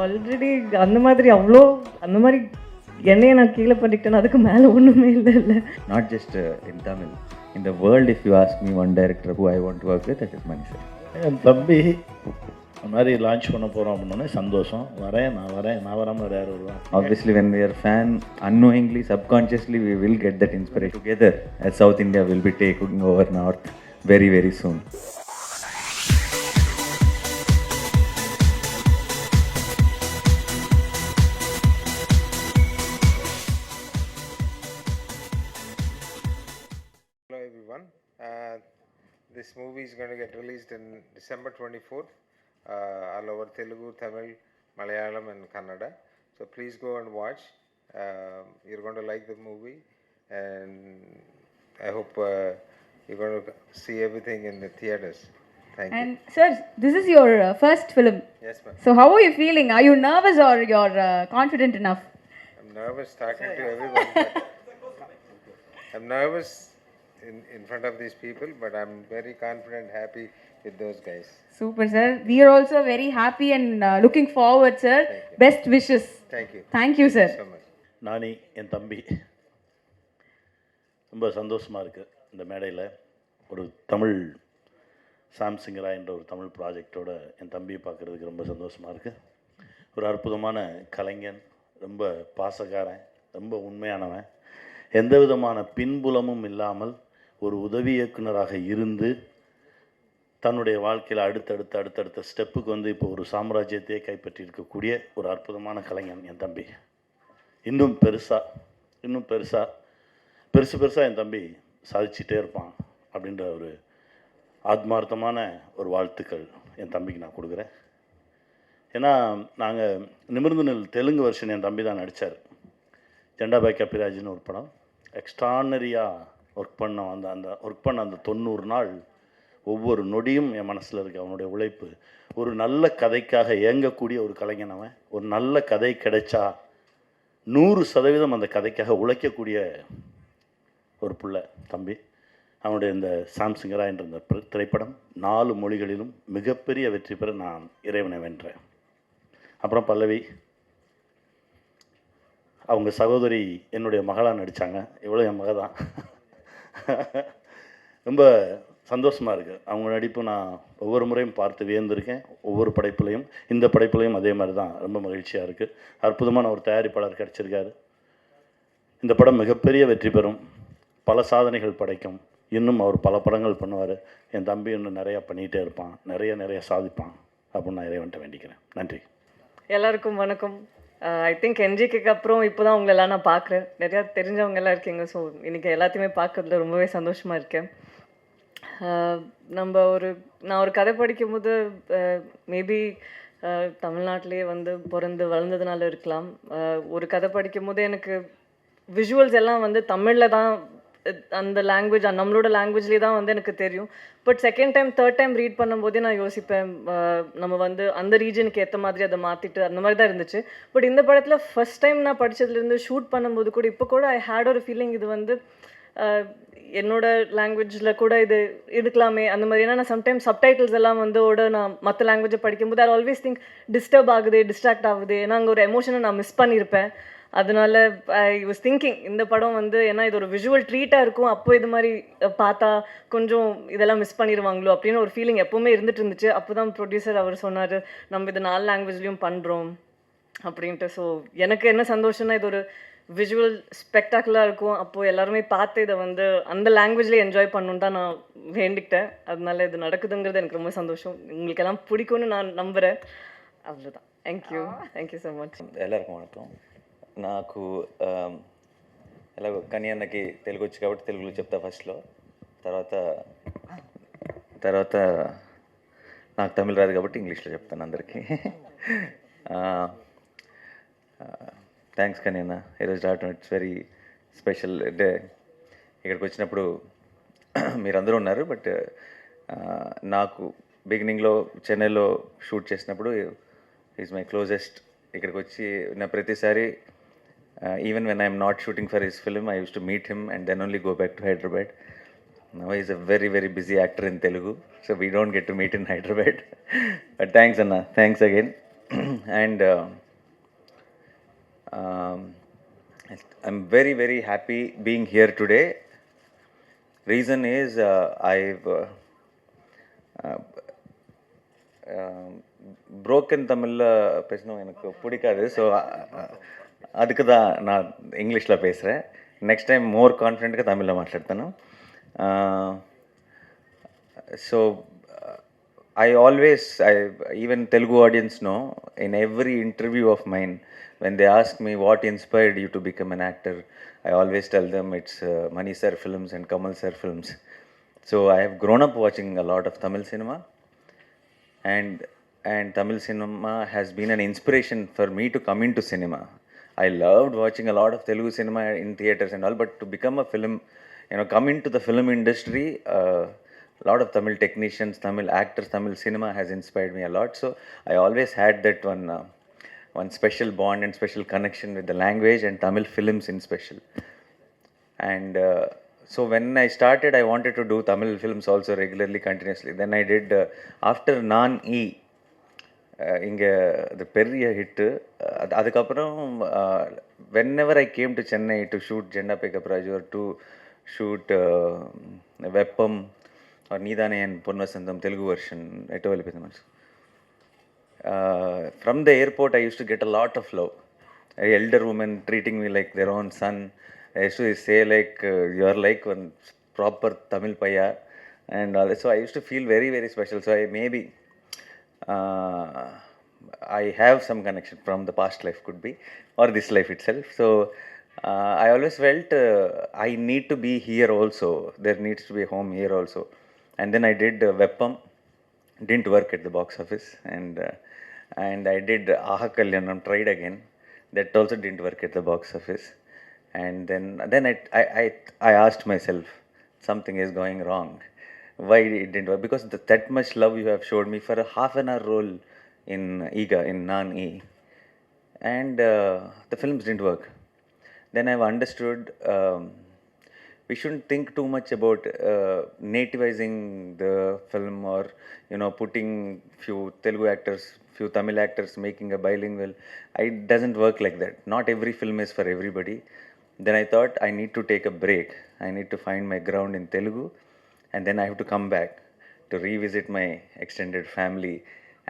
Already அந்த மாதிரி அவ்வளோ அந்த மாதிரி என்னையை நான் கீழே பண்ணிக்கிட்டேன், அதுக்கு மேலே ஒன்றுமே இல்லை. Not just in Tamil. In the world, if you ask me one director who I want to work with, that is Mani sir. என் தம்பி இந்த மாதிரி லான்ச் பண்ண போகிறோம் அப்படின்னோடனே சந்தோஷம். நான் வராமல் வேறு யார் வருவேன்? Obviously, when we are fan, unknowingly, subconsciously, we will get that inspiration. Together, as South India will be taking over North very, very soon. Hello everyone. This movie is going to get released in December 24th, all over Telugu, Tamil, Malayalam and Kannada. So please go and watch. You're going to like the movie, and I hope you're going to see everything in the theaters. Thank you. And sir, this is your first film. Yes, ma'am. So how are you feeling? Are you nervous or you're confident enough? I'm nervous talking to everyone. I'm nervous in front of these people, but I'm very confident, happy with those guys. Super sir. We are also very happy and looking forward sir. Best wishes. Thank you. Thank you sir. Thank you so much. நானி என் தம்பி ரொம்ப சந்தோஷமாக இருக்குது. இந்த மேடையில் ஒரு தமிழ் சாம் சிங்கரா என்ற ஒரு தமிழ் ப்ராஜெக்டோட என் தம்பியை பார்க்குறதுக்கு ரொம்ப சந்தோஷமாக இருக்குது. ஒரு அற்புதமான கலைஞன், ரொம்ப பாசக்காரன், ரொம்ப உண்மையானவன், எந்த விதமான பின்புலமும் இல்லாமல் ஒரு உதவி இயக்குனராக இருந்து தன்னுடைய வாழ்க்கையில் அடுத்தடுத்த ஸ்டெப்புக்கு வந்து இப்போ ஒரு சாம்ராஜ்யத்தையே கைப்பற்றியிருக்கக்கூடிய ஒரு அற்புதமான கலைஞன் என் தம்பி. இன்னும் பெருசாக என் தம்பி சாதிச்சிட்டே இருப்பான் அப்படின்ற ஒரு ஆத்மார்த்தமான ஒரு வாழ்த்துக்கள் என் தம்பிக்கு நான் கொடுக்குறேன். ஏன்னா நாங்கள் நிமிர்ந்து நெல் தெலுங்கு வருஷன் என் தம்பி தான் நடித்தார். ஜெண்டாபாய் கபிராஜின்னு ஒரு படம் எக்ஸ்ட்ரானரியாக ஒர்க் பண்ண அந்த 90 நாள் ஒவ்வொரு நொடியும் என் மனசில் இருக்குது. அவனுடைய உழைப்பு, ஒரு நல்ல கதைக்காக இயங்கக்கூடிய ஒரு கலைஞன் அவன். ஒரு நல்ல கதை கிடைச்சா 100% அந்த கதைக்காக உழைக்கக்கூடிய ஒரு புள்ள தம்பி. அவனுடைய இந்த சாம் சிங்கரா என்ற இந்த திரைப்படம் 4 மொழிகளிலும் மிகப்பெரிய வெற்றி பெற நான் இறைவனை வென்றேன். அப்புறம் பல்லவி, அவங்க சகோதரி என்னுடைய மகளாக நடித்தாங்க. இவ்வளோ என் மக தான். ரொம்ப சந்தோஷமாக இருக்குது. அவங்க நடிப்பு நான் ஒவ்வொரு முறையும் பார்த்து வியந்திருக்கேன். ஒவ்வொரு படைப்புலையும், இந்த படைப்புலையும் அதே மாதிரி தான். ரொம்ப மகிழ்ச்சியாக இருக்குது. அற்புதமான ஒரு தயாரிப்பாளர் கிடச்சிருக்காரு. இந்த படம் மிகப்பெரிய வெற்றி பெறும், பல சாதனைகள் படைக்கும். இன்னும் அவர் பல படங்கள் பண்ணுவார். என் தம்பி இன்னும் நிறையா பண்ணிகிட்டே இருப்பான், நிறைய சாதிப்பான் அப்படின்னு நான் இறைவன்ட்ட வேண்டிக்கிறேன். நன்றி. எல்லாருக்கும் வணக்கம். ஐ திங்க் என்ஜிக்கு அப்புறம் இப்போ தான் உங்களெல்லாம் நான் பார்க்குறேன். நிறையா தெரிஞ்சவங்க எல்லாம் இருக்கீங்க. ஸோ இன்றைக்கி எல்லாத்தையுமே பார்க்கறதுல ரொம்பவே சந்தோஷமாக இருக்கேன். நான் ஒரு கதை படிக்கும்போது மேபி தமிழ்நாட்டிலே வந்து பிறந்து வளர்ந்ததுனால இருக்கலாம். ஒரு கதை படிக்கும்போது எனக்கு விஷுவல்ஸ் எல்லாம் வந்து தமிழில் தான், அந்த லாங்குவேஜ் நம்மளோட லாங்குவேஜ்லேயே தான் வந்து எனக்கு தெரியும். But second time third time read பண்ணும்போதே நான் யோசிப்பேன், நம்ம வந்து அந்த ரீஜனுக்கு ஏற்ற மாதிரி அதை மாற்றிட்டு அந்த மாதிரி தான் இருந்துச்சு. பட் இந்த படத்தில் ஃபஸ்ட் டைம் நான் படித்ததுலேருந்து ஷூட் பண்ணும்போது கூட இப்போ கூட ஐ ஹேட் ஒரு ஃபீலிங், இது வந்து என்னோட லாங்குவேஜில் கூட இது இருக்கலாமே அந்த மாதிரி. ஏன்னா நான் சம்டைம்ஸ் சப்டைட்டில்ஸ் எல்லாம் வந்து நான் மற்ற லாங்குவேஜை படிக்கும்போது ஐ ஆல்வேஸ் திங்க் டிஸ்டர்ப் ஆகுது, டிஸ்ட்ராக்ட் ஆகுது. ஏன்னா அங்கே ஒரு எமோஷனை நான் மிஸ் பண்ணியிருப்பேன். அதனால ஐ வாஸ் திங்கிங் இந்த படம் வந்து, ஏன்னா இது ஒரு விஷுவல் ட்ரீட்டாக இருக்கும், அப்போ இது மாதிரி பார்த்தா கொஞ்சம் இதெல்லாம் மிஸ் பண்ணிடுவாங்களோ அப்படின்னு ஒரு ஃபீலிங் எப்போவுமே இருந்துட்டு இருந்துச்சு. அப்போ தான் ப்ரொடியூசர் அவர் சொன்னார், நம்ம இது 4 லாங்குவேஜ்லேயும் பண்ணுறோம் அப்படின்ட்டு. ஸோ எனக்கு என்ன சந்தோஷம்னா, இது ஒரு விஷுவல் ஸ்பெக்டாக்குலராக இருக்கும். அப்போது எல்லாருமே பார்த்து இதை வந்து அந்த லாங்குவேஜ்லேயே என்ஜாய் பண்ணணுன்னு தான் நான் வேண்டிக்கிட்டேன். அதனால இது நடக்குதுங்கிறது எனக்கு ரொம்ப சந்தோஷம். உங்களுக்கெல்லாம் பிடிக்கும்னு நான் நம்புகிறேன். அவ்வளோதான். Thank you so much. எல்லாருக்கும் வணக்கம். నాకు ఎలాగో కని అన్నకి తెలుగు వచ్చు కాబట్టి తెలుగులో చెప్తా ఫస్ట్లో. తర్వాత నాకు తమిళ రాదు కాబట్టి ఇంగ్లీష్లో చెప్తాను అందరికీ. థ్యాంక్స్ కని అన్న, ఈరోజు రావటం ఇట్స్ వెరీ స్పెషల్ డే. ఇక్కడికి వచ్చినప్పుడు మీరందరూ ఉన్నారు, బట్ నాకు బిగినింగ్లో చెన్నైలో షూట్ చేసినప్పుడు ఈజ్ మై క్లోజెస్ట్. ఇక్కడికి వచ్చి నా ప్రతిసారి even when I am not shooting for his film, I used to meet him and then only go back to Hyderabad. Now he is a very, very busy actor in Telugu, so we don't get to meet in Hyderabad. But thanks Anna, thanks again. and um, I'm very, very happy being here today. Reason is I've broken தமிழில் பேசணும் எனக்கு பிடிக்காது. So அதுக்கு தான் நான் இங்கிலீஷில் பேசுகிறேன். Next time மோர் కాన్ఫిడెంట్గా తమిళ్లో మాట్లాడతాను. So I always, even Telugu audience know, in every interview of mine, when they ask me what inspired you to become an actor, I always tell them it's Mani sir films and Kamal sir films. So I have grown up watching a lot of Tamil cinema, and Tamil cinema has been an inspiration for me to come into cinema. I loved watching a lot of Telugu cinema in theaters and all, but to become a film, come into the film industry, a lot of Tamil technicians, Tamil actors, Tamil cinema has inspired me a lot. So I always had that one special bond and special connection with the language and Tamil films in special. And so when I started, I wanted to do Tamil films also regularly, continuously. Then I did, after Nani, இங்கே அது பெரிய hit. அதுக்கப்புறம் whenever I came to Chennai to shoot Jenda Pickup Raju or to shoot Veppam or Needane and Ponnasandam Telugu version, from the airport I used to get a lot of love. Elder women treating me like their own son. I used to say like, you are like one proper Tamil paya and all that. So I used to feel very, very special. So I have some connection from the past life, could be, or this life itself. So I always felt I need to be here also. There needs to be a home here also. And then I did Veppam. Didn't work at the box office. And I did Aha Kalyanam, tried again. That also didn't work at the box office. And then I asked myself, something is going wrong. Why it didn't work? Because that much love you have showed me for a half an hour role in Iga, in Nani, and the films didn't work. Then I've understood we shouldn't think too much about nativizing the film, or putting few Telugu actors, few Tamil actors, making a bilingual. It doesn't work like that. Not every film is for everybody. Then I thought I need to take a break. I need to find my ground in Telugu, and then I have to come back to revisit my extended family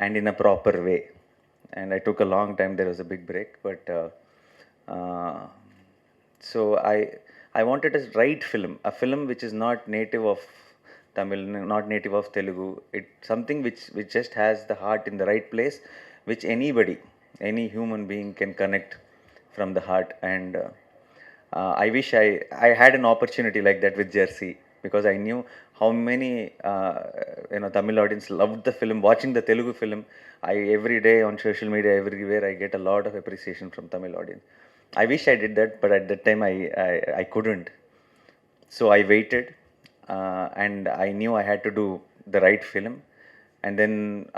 and in a proper way. And I took a long time. There was a big break, but so I wanted a right film, a film which is not native of Tamil, not native of Telugu. It's something which just has the heart in the right place, which anybody, any human being can connect from the heart. And I wish I had an opportunity like that with Jersey, because I knew how many Tamil audience loved the film. Watching the Telugu film, every day on social media, everywhere, I get a lot of appreciation from Tamil audience. I wish I did that, but at that time I couldn't. So I waited, and I knew I had to do the right film. And then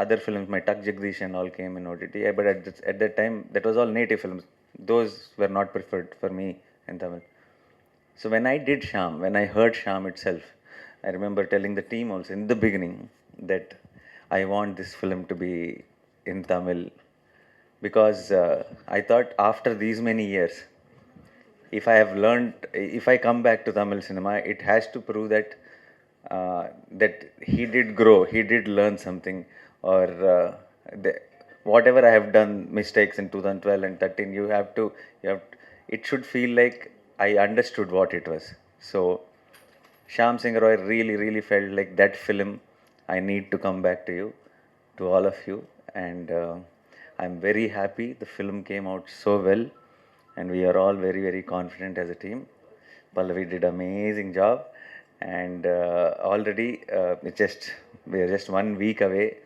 other films, my Tak Jagdish and all came in OTT. But at that time, that was all native films. Those were not preferred for me in Tamil. So when I did Shyam, when I heard Shyam itself, I remember telling the team also in the beginning that I want this film to be in Tamil, because I thought after these many years, if I have learned, if I come back to Tamil cinema, it has to prove that that he did grow, he did learn something, or whatever I have done mistakes in 2012 and 13, you have it should feel like I understood what it was. So Shyam Singa really, really felt like that film. I need to come back to you, to all of you, and I'm very happy the film came out so well, and we are all very, very confident as a team. Pallavi did amazing job, and already we are just 1 week away,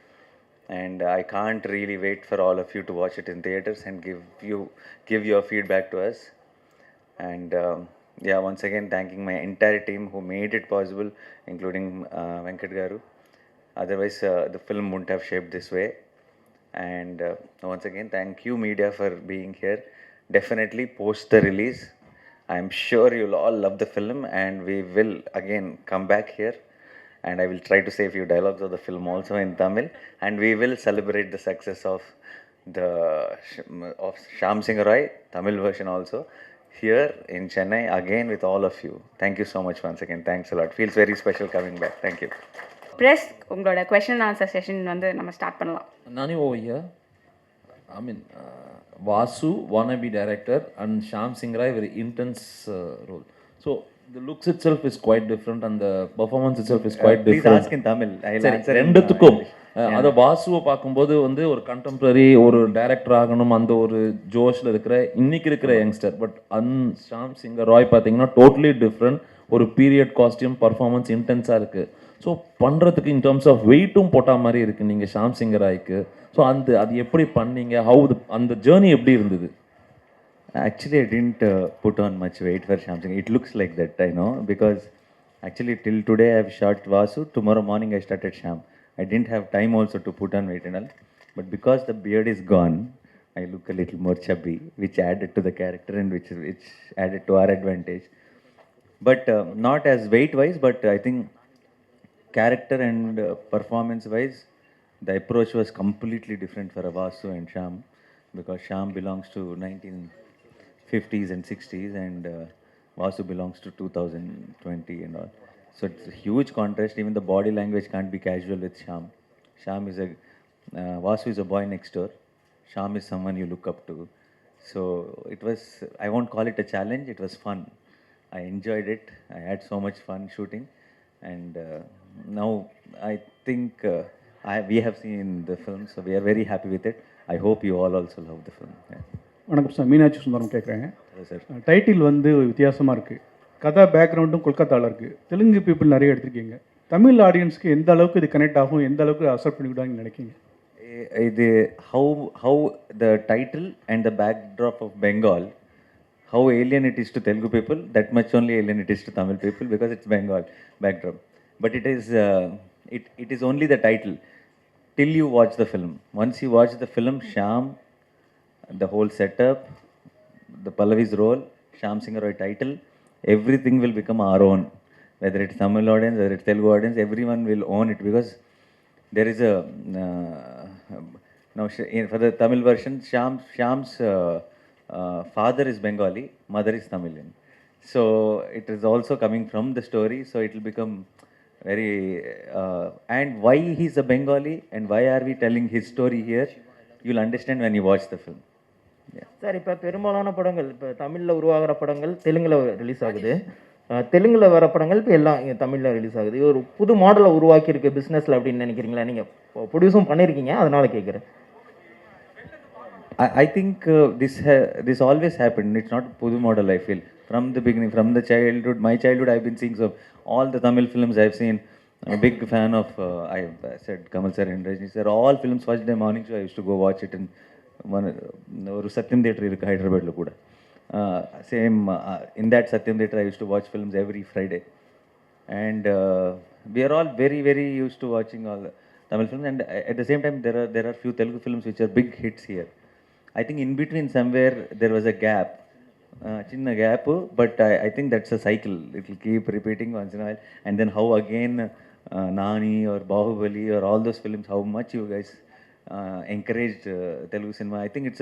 and I can't really wait for all of you to watch it in theaters and give your feedback to us. And once again, thanking my entire team who made it possible, including Venkat Garu. Otherwise, the film wouldn't have shaped this way. And once again, thank you, media, for being here. Definitely post the release. I'm sure you'll all love the film, and we will again come back here, and I will try to say a few dialogues of the film also in Tamil, and we will celebrate the success of of Shyam Singa Roy, Tamil version also, here in Chennai, again with all of you. Thank you so much once again. Thanks a lot. Feels very special coming back. Thank you. Press உங்களோட question answer session வந்து நம்ம start பண்ணலாம். Nani over here. I mean, Vasu, wannabe director, and Shyam Singa, very intense role. So the looks itself is quite different, and the performance itself is quite Please different. ask in Tamil. I'll சரி, answer in ரெண்டுத்துக்கும் English. அதை வாசுவை பார்க்கும்போது வந்து ஒரு contemporary ஒரு director ஆகணும் அந்த ஒரு ஜோஷில் இருக்கிற இன்னைக்கு இருக்கிற யங்ஸ்டர். பட் ஷாம் சிங்கர் ராய் பார்த்தீங்கன்னா டோட்டலி டிஃப்ரெண்ட். ஒரு பீரியட் காஸ்டியூம் பர்ஃபார்மன்ஸ் இன்டென்ஸாக இருக்குது. ஸோ பண்ணுறதுக்கு இன் டர்ம்ஸ் ஆஃப் வெயிட்டும் போட்ட மாதிரி இருக்குது நீங்கள் ஷாம் சிங்கர் ராய்க்கு. ஸோ அது எப்படி பண்ணீங்க, ஹவு அந்த ஜேர்னி எப்படி இருந்தது? Actually, I didn't put on much weight for Shyam Singa. It looks like that, I know, because actually till today I have shot Vasu. Tomorrow morning I started Shyam. I didn't have time also to put on weight and all. But because the beard is gone, I look a little more chubby, which added to the character and which added to our advantage. But not as weight-wise, but I think character and performance-wise, the approach was completely different for Vasu and Shyam, because Shyam belongs to 1950s and 60s, and Vasu belongs to 2020 and all. So it's a huge contrast. Even the body language can't be casual with Shyam. Shyam is Vasu is a boy next door. Shyam is someone you look up to. So it was, I won't call it a challenge, it was fun. I enjoyed it. I had so much fun shooting. And now I think we have seen the film, so we are very happy with it. I hope you all also love the film. Yeah. வணக்கம் sir, Meenakshi Sundaram கேட்குறேன். Hello, sir. Title வந்து வித்தியாசமாக இருக்குது. கதை பேக்ரவுண்டும் கொல்கத்தாவில் இருக்குது. Telugu people நிறைய எடுத்திருக்கீங்க. தமிழ் ஆடியன்ஸ்க்கு எந்த அளவுக்கு இது கனெக்ட் ஆகும், எந்த அளவுக்கு accept பண்ணிவிடுவாங்கன்னு நினைக்கிங்க? How the title and the backdrop of Bengal, how alien it is to Telugu people, that much only alien it is to Tamil people, because it's Bengal backdrop. But it is only the title till you watch the film. Once you watch the film, Shyam, the whole setup, the Pallavi's role, Shyam Singa Roy title, everything will become our own. Whether it's Tamil audience, whether it's Telugu audience, everyone will own it, because there is a now for the Tamil version, Shyam's father is Bengali, mother is Tamilian. So it is also coming from the story, so it will become very and why he's a Bengali and why are we telling his story here, you'll understand when you watch the film. Sir, இப்போ பெரும்பாலான படங்கள் இப்போ தமிழில் உருவாகிற படங்கள் தெலுங்கில் release ஆகுது. தெலுங்கில் வர படங்கள் இப்போ எல்லாம் இங்கே தமிழில் ரிலீஸ் ஆகுது. இது ஒரு புது மாடலை உருவாக்கியிருக்கு பிஸ்னஸில் அப்படின்னு நினைக்கிறீங்களா? நீங்கள் ப்ரொடியூஸும் பண்ணியிருக்கீங்க, அதனால் கேட்குறேன். I think this always happened. It's not pudu model, I feel. From the beginning, from the childhood, my childhood, I've been seeing all the Tamil films I've seen. I'm a big fan of, I said Kamal sir and Rajni sir, all films. First day morning show, I used to go watch it in one Satyam Theatre in Hyderabad lo kuda. Same in that Satyam Theatre, I used to watch films every Friday. And we are all very, very used to watching all the Tamil films. And at the same time, there are few Telugu films which are big hits here. I think in between somewhere there was a gap, chinna gap, but I think that's a cycle. It will keep repeating once in a while. And then how again Nani or Bahubali or all those films, how much you guys encouraged Telugu cinema. I think it's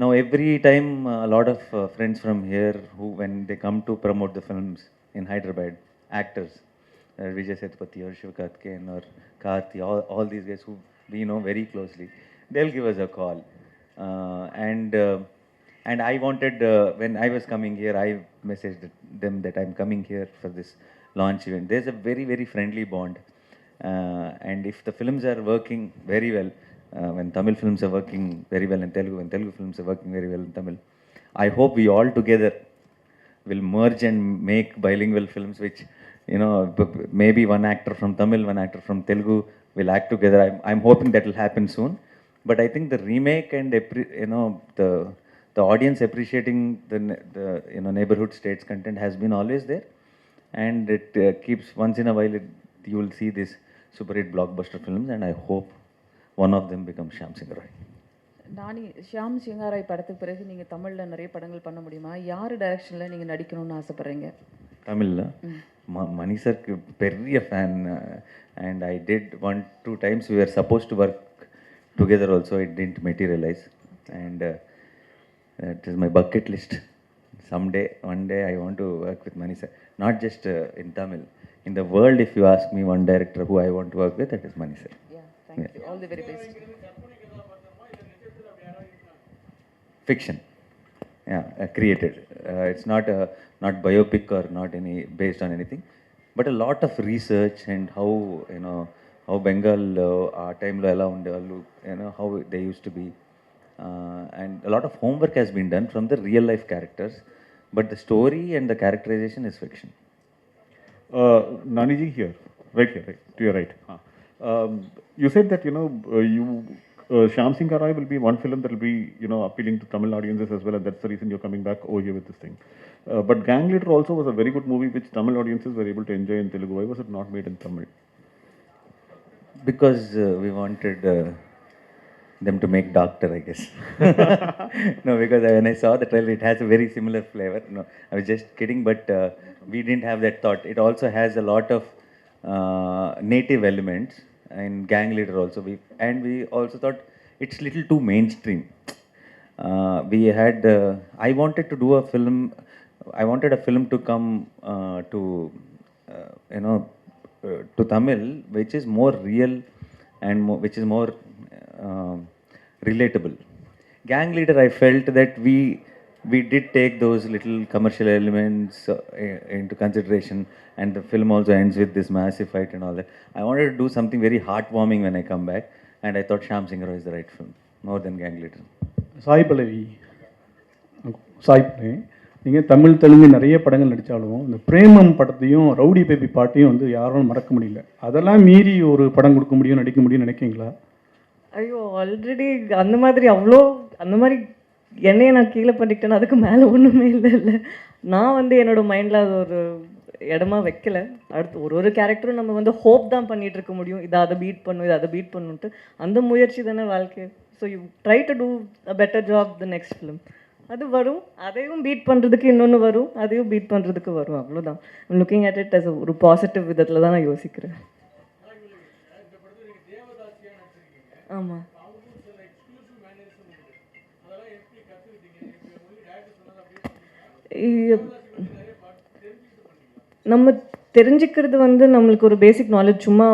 now every time a lot of friends from here who, when they come to promote the films in Hyderabad, actors, Vijay Sethupathi or Shiv Karthikeyan or Karthi, all these guys who we know very closely, they'll give us a call. And I wanted, when I was coming here, I messaged them that I'm coming here for this launch event. There's a very, very friendly bond. And if the films are working very well, when Tamil films are working very well in Telugu, when Telugu films are working very well in Tamil, I hope we all together will merge and make bilingual films, which, maybe one actor from Tamil, one actor from Telugu will act together. I'm hoping that will happen soon. But I think the remake and the audience appreciating the neighborhood states content has been always there, and it keeps once in a while you will see this super hit blockbuster films, and I hope one of them becomes Shyam Singa Roy. நானி, ஷியாம் சிங்கா ராய் படத்துக்கு பிறகு நீங்கள் தமிழில் நிறைய படங்கள் பண்ண முடியுமா? யார் டைரக்ஷனில் நீங்கள் நடிக்கணும்னு ஆசைப்பட்றீங்க? தமிழில் மணி சருக்கு பெரிய fan, and I did 1-2 times we were supposed to work together also it didn't materialize, and that is my bucket list. Someday, one day I want to work with Nani sir, not just in Tamil. In the world, if you ask me one director who I want to work with, that is Nani sir. Yeah, thank you. All the very best. Fiction, yeah, created. It's not biopic or not any based on anything, but a lot of research and how, you know, how Bengal our time lo ela undevallu, you know, how they used to be, and a lot of homework has been done from the real life characters, but the story and the characterization is fiction. Nani ji, here, right here, right to your right. You said that, you know, Shyam Singa Roy will be one film that will be, you know, appealing to Tamil audiences as well, and that's the reason you're coming back over here with this thing. But Gang Leader also was a very good movie which Tamil audiences were able to enjoy in Telugu. Why was it not made in Tamil? Because we wanted them to make Doctor, I guess. No, because when I saw the trailer, it has a very similar flavor. No, I was just kidding, but we didn't have that thought. It also has a lot of native elements in Gang Leader also. We also thought it's little too mainstream. We had, I wanted to do a film, I wanted a film to come to, you know, to Tamil, which is more real and which is more relatable. Gang Leader, I felt that we did take those little commercial elements into consideration, and the film also ends with this massive fight and all that. I wanted to do something very heartwarming when I come back, and I thought Shyam Singa Roy is the right film, more than Gang Leader. Sai Pallavi, Sai Pallavi, நீங்கள் தமிழ் தெலுங்கு நிறைய படங்கள் நடித்தாலும் இந்த பிரேமம் படத்தையும் rowdy baby பாட்டையும் வந்து யாராலும் மறக்க முடியல. அதெல்லாம் மீறி ஒரு படம் கொடுக்க முடியும், நடிக்க முடியும்னு நினைக்கிறீங்களா? ஐயோ, ஆல்ரெடி அந்த மாதிரி அந்த மாதிரி என்னையை நான் கீழே பண்ணிக்கிட்டேன்னா அதுக்கு மேலே ஒன்றுமே இல்லை. நான் வந்து என்னோடய மைண்டில் அது ஒரு இடமா வைக்கல. அடுத்து ஒரு கேரக்டரும் நம்ம வந்து ஹோப் தான் பண்ணிகிட்டு இருக்க முடியும், இதை அதை பீட் பண்ணும், இதை அதை பீட் பண்ணுன்ட்டு. அந்த முயற்சி தானே வாழ்க்கை. So you try to do a better job the next film. அது வரும், அதையும் பீட் பண்ணுறதுக்கு இன்னொன்று வரும், அதையும் பீட் பண்ணுறதுக்கு வரும், அவ்வளோதான். லுக்கிங் அட் இட் அஸ் ஒரு பாசிட்டிவ் விதத்தில் தான் நான் யோசிக்கிறேன். ஆமாம், நம்ம தெரிஞ்சுக்கிறது வந்து நம்மளுக்கு ஒரு பேசிக் நாலேஜ். சும்மா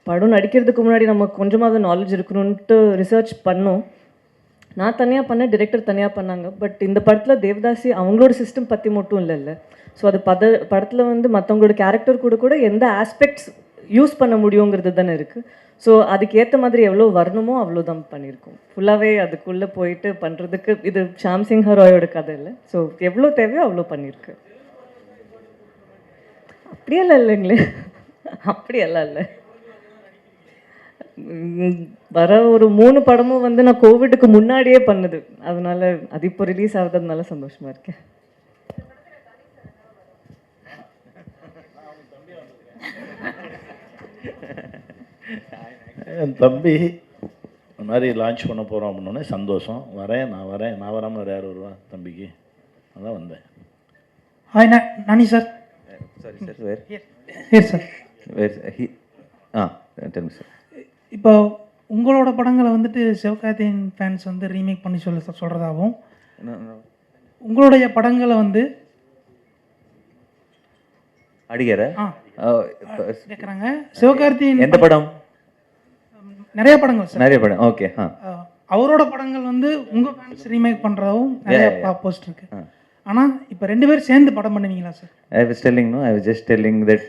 படம் நடிக்கிறதுக்கு முன்னாடி நம்ம கொஞ்சமாவது நாலேஜ் இருக்கணும்ன்ட்டு ரிசர்ச் பண்ணோம். நான் தனியாக பண்ணேன், டிரெக்டர் தனியாக பண்ணாங்க. பட் இந்த படத்தில் தேவதாசி அவங்களோட சிஸ்டம் பற்றி மட்டும் இல்லைல்ல. ஸோ அது படத்தில் வந்து மற்றவங்களோட கேரக்டர் கூட எந்த ஆஸ்பெக்ட்ஸ் யூஸ் பண்ண முடியுங்கிறது தானே இருக்குது. ஸோ அதுக்கேற்ற மாதிரி எவ்வளோ வரணுமோ அவ்வளோ தான் பண்ணியிருக்கோம். ஃபுல்லாகவே அதுக்குள்ளே போயிட்டு பண்ணுறதுக்கு இது ஷாம் சிங்கா ராயோட கதை இல்லை. ஸோ எவ்வளோ தேவையோ அவ்வளோ பண்ணியிருக்கு. அப்படியெல்லாம் இல்லைங்களே, அப்படியெல்லாம் இல்லை. வர ஒரு 3 படமும் வந்து நான் கோவிடுக்கு முன்னாடியே பண்ணுது. அதனால அது இப்போ ரிலீஸ் ஆகுறதுனால சந்தோஷமா இருக்கேன். என் தம்பி இந்த மாதிரி லான்ச் பண்ண போகிறோம் அப்படின்னோடனே சந்தோஷம். நான் வரேன், நான் வராமல் வேறு யார் வருவா தம்பிக்கு? அதான் வந்தேன். Hi Nani sir. Sorry sir, where? Here sir. Where he? Tell me sir. இப்போ உங்களோட படங்களை வந்துட்டு சிவகார்த்திகேயன் ஃபேன்ஸ் வந்து ரீமேக் பண்ணி சொல்கிறதாகவும், உங்களுடைய படங்களை வந்து அடிக்கிற கேட்குறாங்க. சிவகார்த்திகேயன் எந்த படம்? நிறைய படங்கள் சார், நிறைய படம். ஓகே. அவரோட படங்கள் வந்து உங்கள் ஃபேன்ஸ் ரீமேக் பண்ணுறதாகவும் நிறைய போஸ்ட் இருக்கு. ஆனால் இப்போ 2 பேரும் சேர்ந்து படம் பண்ணுவீங்களா sir? I was just telling that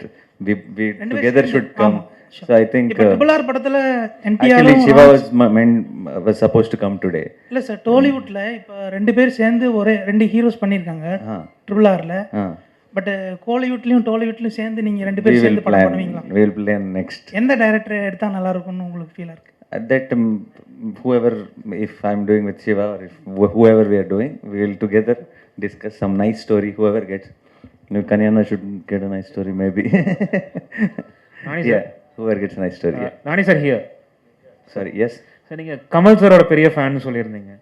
we together should come. So I think ட்ரிபிள்ஆர் படத்துல actually Shiva was supposed to come today. இல்ல சார், டோலிவுட்ல இப்போ 2 பேர் சேர்ந்து ஒரே 2 ஹீரோஸ் பண்ணிருக்காங்க ட்ரிபிள்ஆர்ல. பட் கோலிவுட்லயும் டோலிவுட்லயும் சேர்ந்து நீங்க 2 பேர் சேர்ந்து படம் பண்ணுவீங்களா? We will plan next. எந்த டைரக்டர் எடுத்தா நல்லா இருக்கும்னு உங்களுக்கு ஃபீல் இருக்கு? That whoever, if I'm doing with Shiva or if whoever we are doing, we will together discuss some nice story. Whoever gets, Kanyana should get a nice story maybe. Yeah, whoever gets a nice story. Nani sir here. Sorry, yes. Sir நீங்கள் கமல் சாரோட பெரிய fan சொல்லியிருந்தீங்க.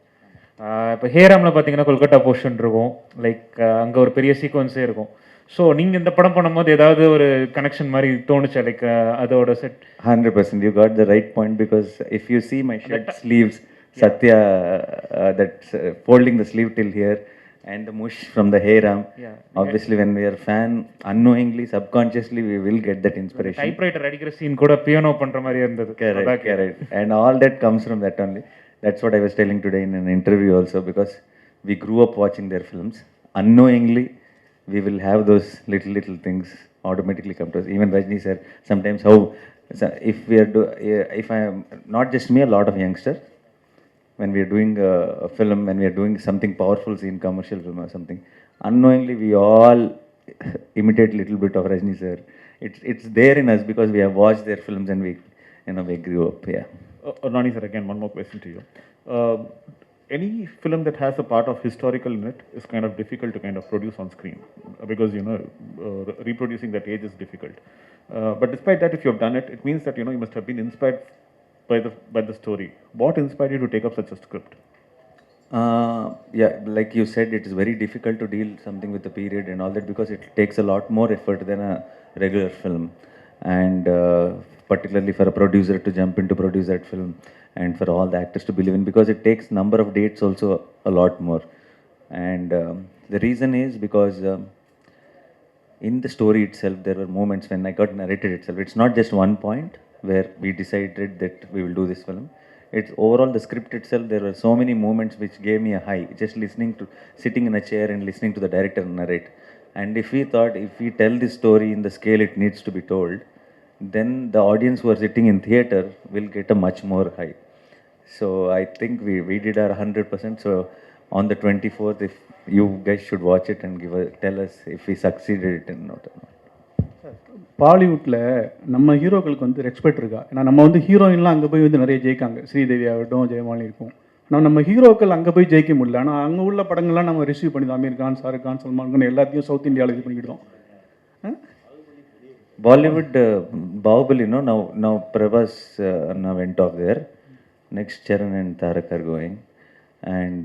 இப்போ ஹேராமில் பார்த்தீங்கன்னா Kolkata portion இருக்கும், like அங்கே ஒரு பெரிய சீக்வன்ஸே இருக்கும். ஸோ நீங்கள் இந்த படம் பண்ணும்போது ஏதாவது ஒரு கனெக்ஷன் மாதிரி தோணுச்சா லைக் அதோட set? 100%. You got the right point, because if you see my shirt sleeves, Satya, that's folding the sleeve till here, and the mush from the hair arm. Obviously, when we are fan, unknowingly, subconsciously, we will get that inspiration. Typewriter அடிக்கிற scene கூட piano பண்ணுற மாதிரி இருந்தது. Correct. And all that comes from that only. That's what I was telling today in an interview also, because we grew up watching their films. Unknowingly, we will have those little things automatically come to us. Even Rajni sir, sometimes how, if we are if I am, not just me, a lot of youngsters, when we are doing a film, when we are doing something powerful in commercial film or something, unknowingly we all imitate little bit of Rajni sir. It's there in us because we have watched their films and we grew up. Yeah. Nani sir, again, one more question to you. Any film that has a part of historical in it is kind of difficult to kind of produce on screen, because reproducing that age is difficult. But despite that, if you have done it, it means that you must have been inspired by the story. What inspired you to take up such a script? Yeah, like you said, it is very difficult to deal something with the period and all that, because it takes a lot more effort than a regular film, and particularly for a producer to jump into produce that film, and for all the actors to believe in, because it takes number of dates also a lot more. And the reason is because in the story itself, there were moments when I got narrated itself. It's not just one point where we decided that we will do this film. It's overall the script itself. There were so many moments which gave me a high, just sitting in a chair and listening to the director narrate. And if we thought, if we tell this story in the scale it needs to be told, then the audience who are sitting in theater will get a much more high. So I think we did our 100%. So on the 24th, if you guys should watch it and tell us if we succeeded it or not. பாலிவுட்டில் நம்ம ஹீரோக்களுக்கு வந்து respect இருக்கா? ஏன்னா நம்ம வந்து ஹீரோயின்லாம் அங்கே போய் வந்து நிறைய ஜெயிக்காங்க, ஸ்ரீதேவி ஆகட்டும், ஜெயமாலி இருக்கும். ஆனால் நம்ம ஹீரோக்கள் அங்கே போய் ஜெயிக்க முடியல. ஆனால் அங்கே உள்ள படங்கள்லாம் நம்ம ரிசீவ் பண்ணி தான் அமீர் கான், ஷாருக் கான், சல்மான் கான் எல்லாத்தையும் சவுத் இந்தியாவில் இது பண்ணிக்கிட்டோம். Bollywood, Bahubali, now Prabhas now went off there. Next Charan and Tarak are going, and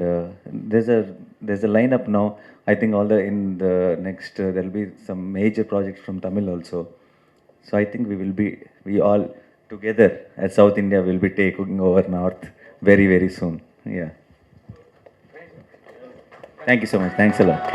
there's a lineup now. I think in the next there'll be some major projects from Tamil also. So I think we all together as South India will be taking over North very, very soon. Yeah. Thank you so much. Thanks a lot.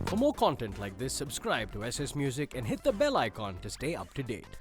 For more content like this, subscribe to SS Music and hit the bell icon to stay up to date.